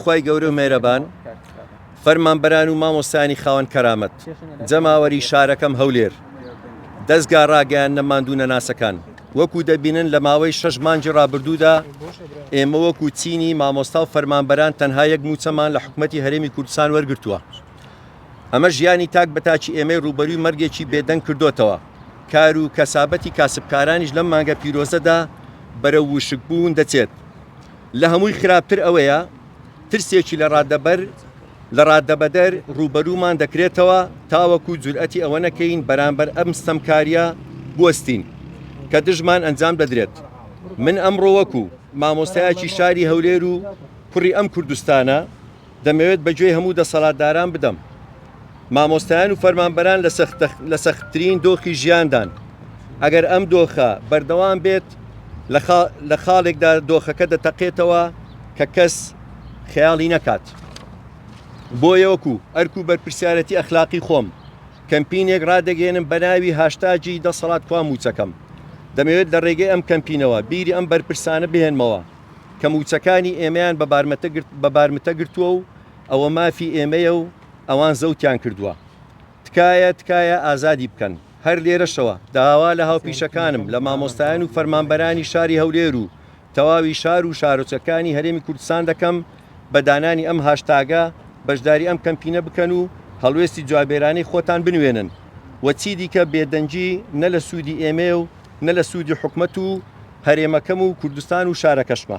خوای گەورە و مێرەبان فەرمانبەران و مامۆستایانی خاوەن کەرامەت جەماوەری شارەکەم هەولێر دەستگا ڕاگەیاندنە ماندوونە ناسەکان وەکو دەبینن لە ماوەی 6 مانگی ڕابردوودا ئێمە وەکو چینی مامۆستا و فەرمانبەران تەنها یەک موچەمان لە حکومەتی هەرێمی کوردستان وەرگرتووە. ئەمە ژیانی تاک بەتاچی ئێمەی ڕوبەرووی مەرگێکی بێدەنگ کردوتەوە. کار و کەسابەتی کاسبکارانیش لەم مانگە پیرۆزەدا بەرەو وشکبوون دەچێت. لە هەمووی خراپتر ئەوەیە ترسێکی لە ڕادەبەدەر ڕوبەروومان دەکرێتەوە تاوەکو جورئەتی ئەوە نەکەین بەرامبەر ئەم ستەمکاریە بوەستین کە دژمان ئەنجام دەدرێت. من ئەمڕۆ وەکو مامۆستایەکی شاری هەولێر و کوڕی ئەم کوردستانە دەمەوێت بەگوێی هەموو دەسەڵاتداران بدەم. مامۆستایان و فەرمانبەران لە سەختترین دۆخی ژیاندان. ئەگەر ئەم دۆخە بەردەوام بێت لە خاڵێکدا دۆخەکە دەتەقێتەوە کە کەس خەیاڵی نەکات. بۆیە وەکو ئەرک و بەرپرسیارەتی ئەخلاقی خۆم کەمپینێک ڕادەگەێنم بە ناوی هاشتاجی دەسەڵات کوا موچەکەم. دەمەوێت لە ڕێگەی ئەم کەمپینەوە بیری ئەم بەرپرسانە بهێنمەوە کە موچەکانی ئێمەیان بە بارمتە گرتووە و ئەوە مافی ئێمەیە و ئەوان زەوتیان کردووە. تکایە ئازادی بکەن. هەر لێرەشەوە داوا لە هاوپیشەکانم لە مامۆستایان و فەرمانبەرانی شاری هەولێر و تەواوی شار و شارۆچەکانی هەرێمی کوردستان دەکەم بە دانانی ئەم هاشتاگە بەشداری ئەم کەمپینە بکەن و هەڵوێستی جوابێرانی خۆتان بنوێنن وە چی دیکە بێدەنجی نە لە سوودی ئێمێ و نە لە سوودی حکومەت و هەرێمەکەم و کوردستان و شارەکەشمە.